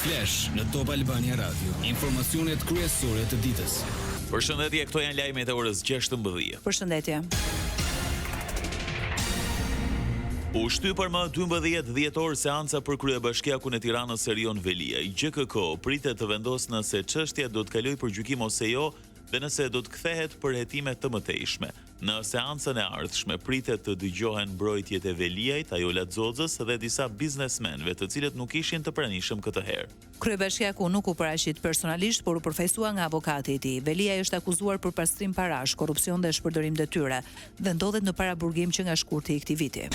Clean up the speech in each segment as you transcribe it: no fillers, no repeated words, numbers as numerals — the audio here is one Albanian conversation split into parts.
Flash në Top Albania Radio. Informacionet kryesore të ditës. Përshëndetje, këto janë lajmet e orës 16. Përshëndetje. U shtypër më 12 dhjetor seanca për kryebashkiakun e Tiranës Erion Velia. GKK pritet të vendosë nëse çështja do të kalojë për gjykim ose jo dhe nëse do të kthehet për hetime të mëtejshme. Në seancën e ardhshme pritet të dëgjohen mbrojtjet e Veliajt, Ajola Xozës dhe disa biznesmenëve, të cilët nuk ishin të pranishëm këtë herë. Kryebashkiaku nuk u paraqit personalisht, por u përfaqësua nga avokati i tij. Veliaj është akuzuar për pastrim parash, korrupsion dhe shpërdorim detyre dhe ndodhet në paraburgim që nga shkurti i këtij viti.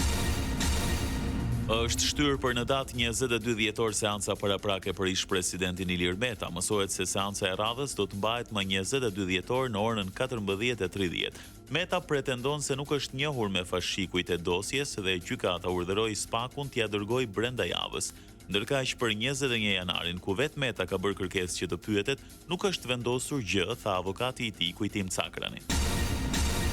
Është shtyrë për në datë 22 dhjetor seanca paraprake për ish-presidentin Ilir Meta. Mësohet se seanca e radhës do të mbahet më 22 dhjetor në orën 14:30. Meta pretendon se nuk është njohur me fashikujt e dosjes dhe gjykata urdhëroi SPAK-un t'ia dërgojë brenda javës. Ndërkaq për 21 janarin, ku vetë Meta ka bërë kërkesë që të pyetet, nuk është vendosur gjë, tha avokati i tij Kujtim Cakrani.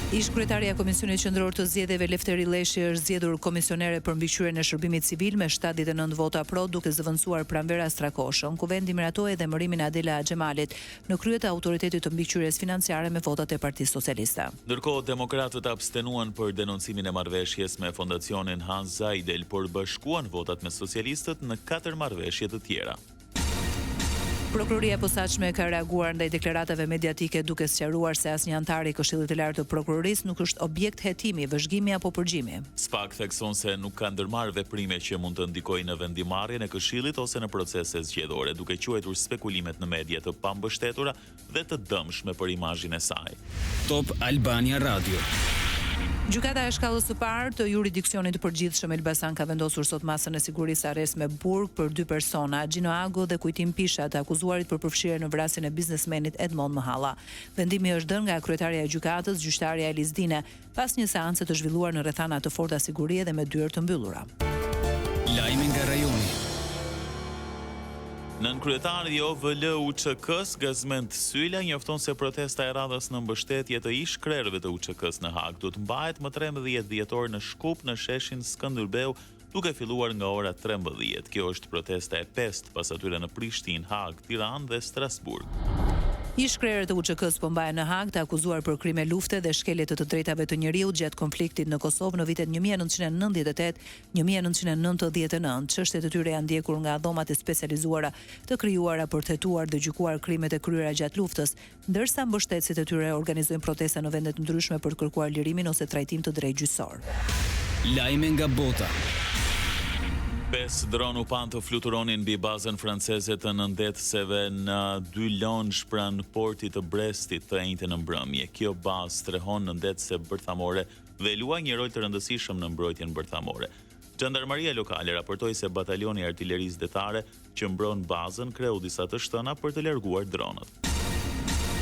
Ish-kryetaria e Komisionit Qendror të Zgjedhjeve Lefteri Leshi është zgjedhur komisionere për mbikëqyrjen e shërbimit civil me 79 vota pro, duke zëvendësuar Pranvera Strakoshën. Kuvendi miratoi edhe emërimin e Adela Xhemalit në krye të autoritetit të mbikëqyrjes financiare me votat e Partisë Socialiste. Ndërkohë, demokratët abstenuan për denoncimin e marrëveshjes me fondacionin Hans Zajdel, por bashkuan votat me socialistët në 4 marrëveshje të tjera. Prokuroria e posaçme ka reaguar ndaj deklaratave mediatike duke sqaruar se asnjë antar i Këshillit të Lartë të Prokurorisë nuk është objekt hetimi, vëzhgimi apo përgjimi. SPAK thekson se nuk ka ndërmarrë veprime që mund të ndikojnë në vendimarrjen e Këshillit ose në procese zgjedhore, duke quajtur spekulimet në media të pambështetura dhe të dëmshme për imazhin e saj. Top Albania Radio. Gjykata e shkallës së parë të juridiksionit të përgjithshëm Elbasan ka vendosur sot masën e sigurisë arrest me burg për 2 persona, Gjino Ago dhe Kujtim Pisha, të akuzuarit për përfshirje në vrasjen e biznesmenit Edmond Mahalla. Vendimi është dhënë nga kryetaria e gjykatës, gjyqtarja Elis Dine, pas një seance të zhvilluar në rrethana të forta sigurie dhe me dyert të mbyllura. Lajme nga rajoni. Nën kryetari i OVL-UÇK-s Gazmend Sylla njofton se protesta e radhës në mbështetje të ish-krerëve të UÇK-s në Hag do të mbahet më 13 dhjetor në Shkup në sheshin Skënderbeu, duke filluar nga ora 13. Kjo është protesta e 5 pas atyre në Prishtinë, Hag, Tiranë dhe Strasburg. Ish-krerët e UÇK-s po mbahen në Hag të akuzuar për krime lufte dhe shkelje të drejtave të njerëzit gjatë konfliktit në Kosovë në vitet 1998-1999. Çështjet e tyre janë ndjekur nga dhomat e specializuara të krijuara për të hetuar dhe gjykuar krimet e kryera gjatë luftës, ndërsa mbështetësit e tyre organizojnë protesta në vende të ndryshme për të kërkuar lirimin ose trajtim të drejtë gjyqësor. Lajme nga bota. 5 dronë u pan të fluturonin mbi bazën franceze të nëndetëseve në 2 lonjë pranë portit të Brestit të njëjtën në mbrëmje. Kjo bazë strehon nëndetëse bërthamore dhe luaj një rol të rëndësishëm në mbrojtjen bërthamore. Gjandarmaria lokale raportoi se batalioni i artillerisë detare që mbron bazën kreu disa të shtëna për të larguar dronët.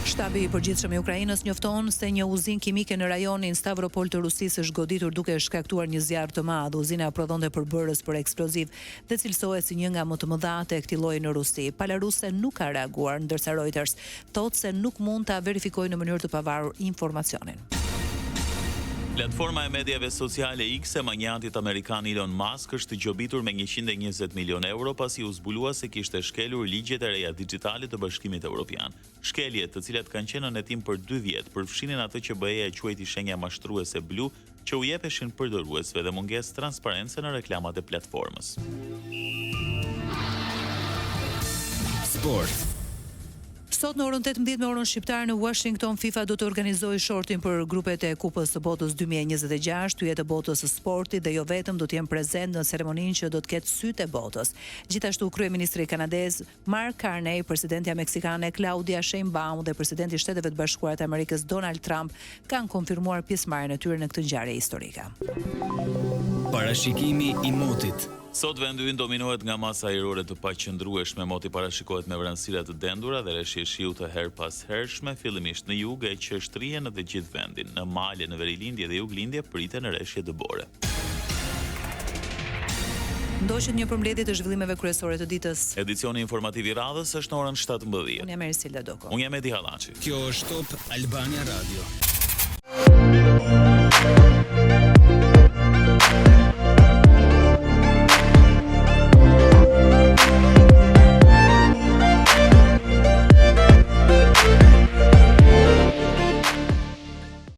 Shtabi i përgjithshëm i Ukrainës njofton se një uzinë kimike në rajonin Stavropol të Rusisë është goditur duke shkaktuar një zjarr të madh. Uzina prodhonte përbërës për eksploziv dhe cilësohet si një nga më të mëdha e këtij lloji në Rusi. Pala ruse nuk ka reaguar, ndërsa Reuters thotë se nuk mund ta verifikojë në mënyrë të pavarur informacionin. Platforma e mediave sociale X e manjantit amerikan Elon Musk është gjobitur me 120 milion euro pasi u zbulua se kishte shkelur ligjet e reja digjitale të Bashkimit Evropian. Shkeljet, të cilat kanë qenë në hetim për 2 vjet, përfshinin atë që BE-ja e quajti shenja mashtruese blu, që u jepeshin përdoruesve dhe mungesë transparence në reklamat e platformës. Sport. Sot në orën 18 me orën shqiptare në Washington, FIFA do të organizojë shortin për grupet e Kupës së Botës 2026. Tyjet e botës së sportit dhe jo vetëm do të jenë prezent në ceremoninë që do të ketë sytë e botës. Gjithashtu kryeministri kanadez Mark Carney, presidentja meksikane Claudia Sheinbaum dhe presidenti i Shteteve të Bashkuara të Amerikës Donald Trump kanë konfirmuar pjesëmarrjen e tyre në këtë ngjarje historike. Parashikimi i motit. Sot vendi ynë dominohet nga masa ajrore të paqëndrueshme, moti parashikohet me vranësira të dendura dhe reshje shiu të her pas hershme, fillimisht në jug e qështrije në të gjithë vendin. Në Male, në Verilindje dhe Juglindje priten reshje dëbore. Ndoqet një përmbledhje të zhvillimeve kryesore të ditës. Edicioni informativ i radhës është në orën 17. Unë jam Ersilda Doko. Unë jam Edi Hallaçi. Kjo është Top Albania Radio.